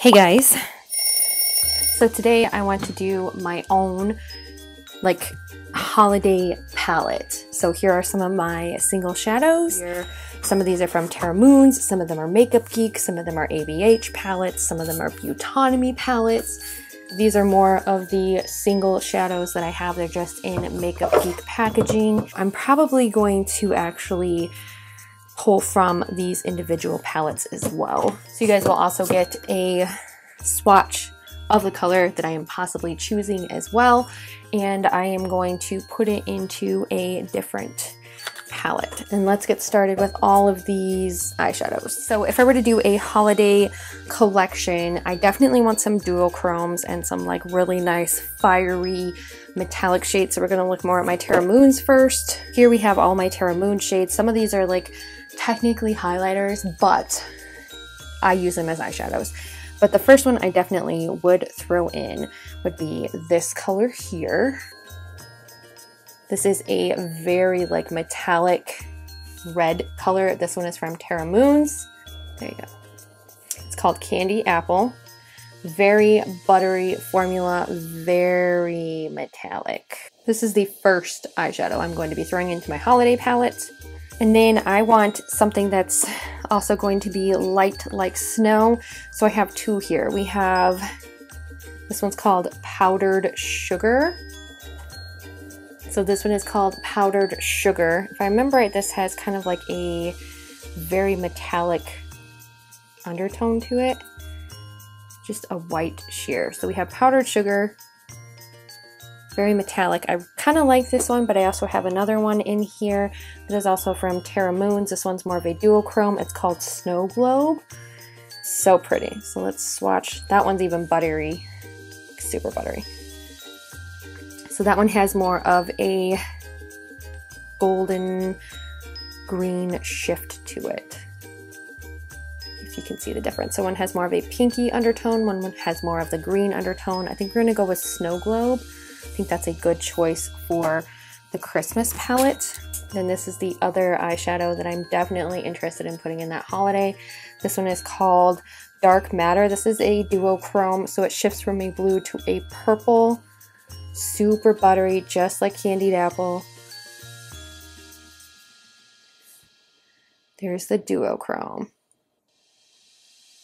Hey guys, so today I want to do my own like holiday palette. So here are some of my single shadows. Some of these are from Terra, some of them are Makeup Geek, some of them are ABH palettes, some of them are Beautonomy palettes. These are more of the single shadows that I have. They're just in Makeup Geek packaging. I'm probably going to actually pull from these individual palettes as well. So you guys will also get a swatch of the color that I am possibly choosing as well. And I am going to put it into a different palette. And let's get started with all of these eyeshadows. So if I were to do a holiday collection, I definitely want some duochromes and some like really nice fiery metallic shades. So we're going to look more at my Terra Moons first. Here we have all my Terra Moon shades. Some of these are like technically highlighters, but I use them as eyeshadows. But the first one I definitely would throw in would be this color here. This is a very like metallic red color. This one is from Terra Moons. There you go. It's called Candy Apple. Very buttery formula, very metallic. This is the first eyeshadow I'm going to be throwing into my holiday palette. And then I want something that's also going to be light like snow. So I have two here. We have, this one's called Powdered Sugar. So this one is called Powdered Sugar. If I remember right, this has kind of like a very metallic undertone to it. Just a white sheer. So we have Powdered Sugar. Very metallic. I kind of like this one, but I also have another one in here that is also from Terra Moons. This one's more of a duochrome. It's called Snow Globe. So pretty. So let's swatch. That one's even buttery. Super buttery. So that one has more of a golden green shift to it. If you can see the difference. So one has more of a pinky undertone. One has more of the green undertone. I think we're going to go with Snow Globe. I think that's a good choice for the Christmas palette. Then this is the other eyeshadow that I'm definitely interested in putting in that holiday. This one is called Dark Matter. This is a duochrome, so it shifts from a blue to a purple. Super buttery, just like Candied Apple. There's the duochrome.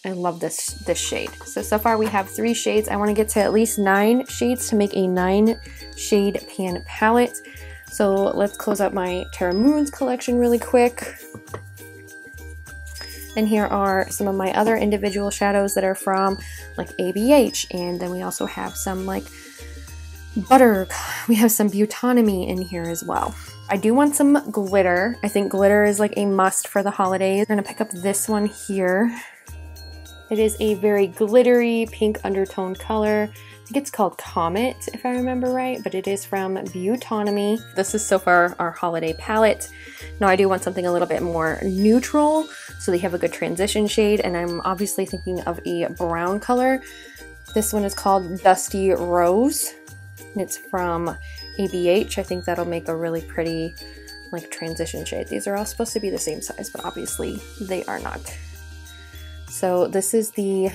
I love this shade. So far we have 3 shades. I want to get to at least 9 shades to make a 9 shade pan palette. So let's close up my Terra Moons collection really quick. And here are some of my other individual shadows that are from like ABH. And then we also have some like butter. We have some Beautonomy in here as well. I do want some glitter. I think glitter is like a must for the holidays. I'm gonna pick up this one here. It is a very glittery pink undertone color. I think it's called Comet, if I remember right, but it is from Beautonomy. This is so far our holiday palette. Now I do want something a little bit more neutral, so they have a good transition shade, and I'm obviously thinking of a brown color. This one is called Dusty Rose, and it's from ABH. I think that'll make a really pretty like transition shade. These are all supposed to be the same size, but obviously they are not. So this is the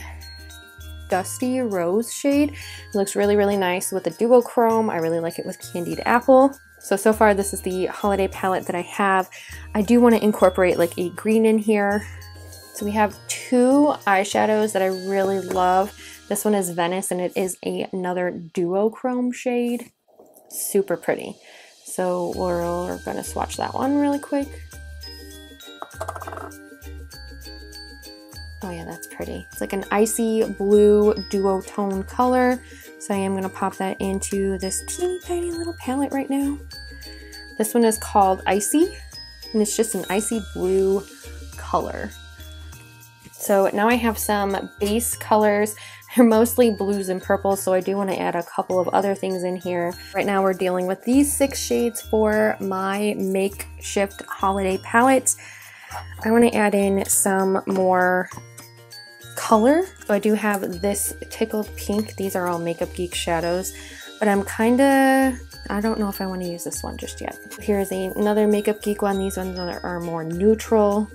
Dusty Rose shade. It looks really, really nice with the duochrome. I really like it with Candied Apple. So far this is the holiday palette that I have. I do want to incorporate like a green in here. So we have 2 eyeshadows that I really love. This one is Venice, and it is another duochrome shade. Super pretty. So we're going to swatch that one really quick. Oh yeah, that's pretty. It's like an icy blue duotone color. So I am going to pop that into this teeny tiny little palette right now. This one is called Icy, and it's just an icy blue color. So now I have some base colors. They're mostly blues and purples, so I do want to add a couple of other things in here. Right now we're dealing with these 6 shades for my makeshift holiday palette. I want to add in some more color. So I do have this Tickled Pink. These are all Makeup Geek shadows, but I don't know if I want to use this one just yet. Here's another Makeup Geek one. These ones are more neutral.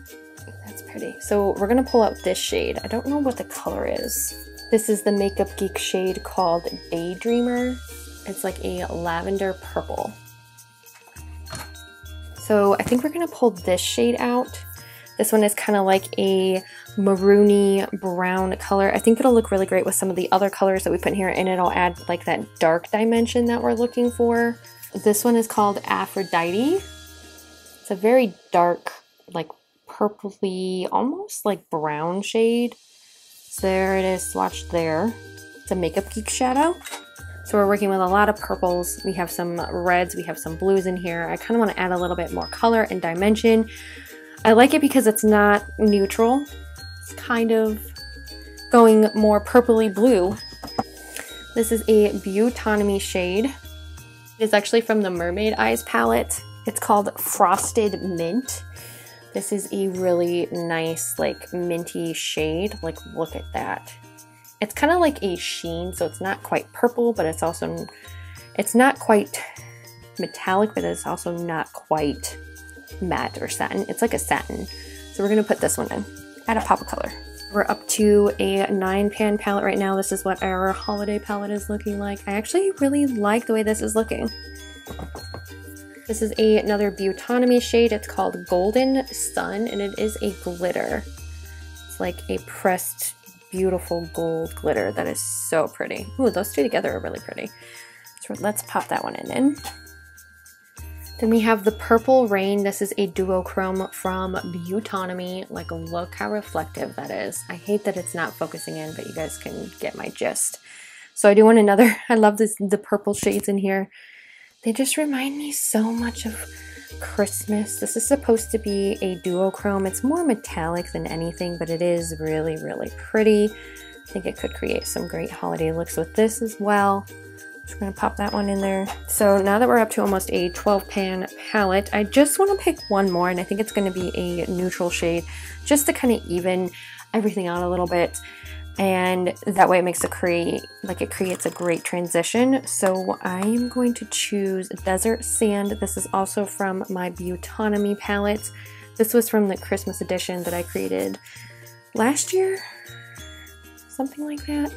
That's pretty. So we're gonna pull out this shade. I don't know what the color is. This is the Makeup Geek shade called Daydreamer. It's like a lavender purple. So I think we're gonna pull this shade out. This one is kind of like a maroony brown color. I think it'll look really great with some of the other colors that we put in here, and it'll add like that dark dimension that we're looking for. This one is called Aphrodite. It's a very dark, like purpley, almost like brown shade. So there it is, swatched there. It's a Makeup Geek shadow. So we're working with a lot of purples. We have some reds, we have some blues in here. I kind of want to add a little bit more color and dimension. I like it because it's not neutral. It's kind of going more purpley blue. This is a Beautonomy shade. It's actually from the Mermaid Eyes palette. It's called Frosted Mint. This is a really nice, like minty shade. Like, look at that. It's kind of like a sheen, so it's not quite purple, but it's also, it's not quite metallic, but it's also not quite matte or satin. It's like a satin. So we're gonna put this one in. Add a pop of color. We're up to a 9-pan palette right now. This is what our holiday palette is looking like. I actually really like the way this is looking. This is another Beautonomy shade. It's called Golden Sun, and it is a glitter. It's like a pressed, beautiful gold glitter that is so pretty. Ooh, those two together are really pretty. So let's pop that one in. Then we have the Purple Rain. This is a duochrome from Beautonomy. Like, look how reflective that is. I hate that it's not focusing in, but you guys can get my gist. So I do want another, I love the purple shades in here. They just remind me so much of Christmas. This is supposed to be a duochrome. It's more metallic than anything, but it is really, really pretty. I think it could create some great holiday looks with this as well. Just gonna pop that one in there. So now that we're up to almost a 12-pan palette, I just want to pick one more, and I think it's going to be a neutral shade just to kind of even everything out a little bit, and that way it makes it creates a great transition. So I am going to choose Desert Sand. This is also from my Beautonomy palette. This was from the Christmas edition that I created last year, something like that.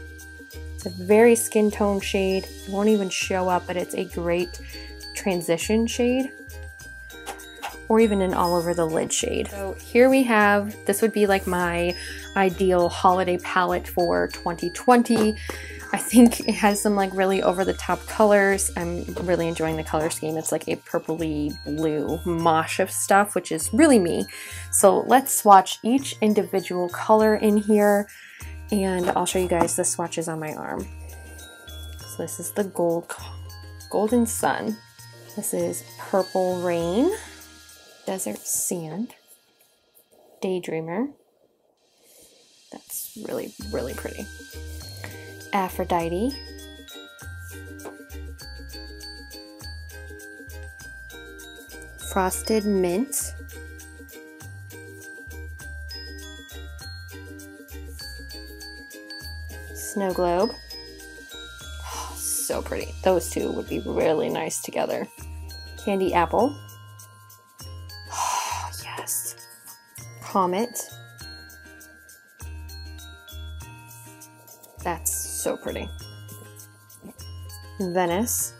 It's a very skin tone shade. It won't even show up, but it's a great transition shade, or even an all over the lid shade. So here we have, this would be like my ideal holiday palette for 2020. I think it has some like really over the top colors. I'm really enjoying the color scheme. It's like a purpley blue mosh of stuff, which is really me. So let's swatch each individual color in here, and I'll show you guys the swatches on my arm. So this is the Golden Sun. This is Purple Rain, Desert Sand, Daydreamer. That's really, really pretty. Aphrodite. Frosted Mint. Snow Globe. Oh, so pretty. Those two would be really nice together. Candy Apple. Oh, yes. Comet. That's so pretty. Venice.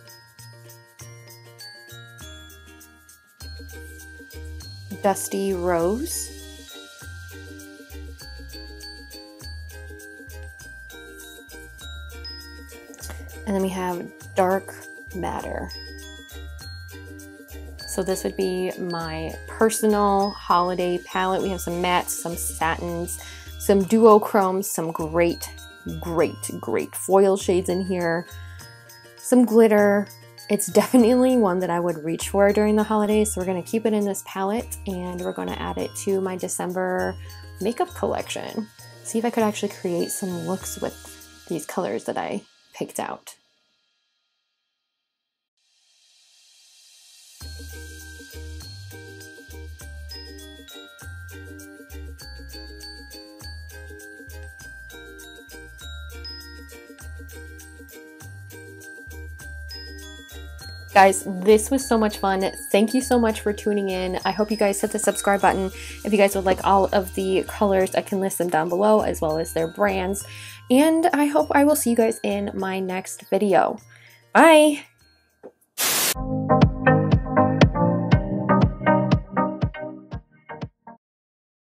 Dusty Rose. And then we have Dark Matter. So this would be my personal holiday palette. We have some mattes, some satins, some duochromes, some great foil shades in here, some glitter. It's definitely one that I would reach for during the holidays. So we're going to keep it in this palette, and we're going to add it to my December makeup collection. See if I could actually create some looks with these colors that I picked out. Guys, this was so much fun. Thank you so much for tuning in. I hope you guys hit the subscribe button. If you guys would like all of the colors, I can list them down below as well as their brands. And I hope I will see you guys in my next video. Bye!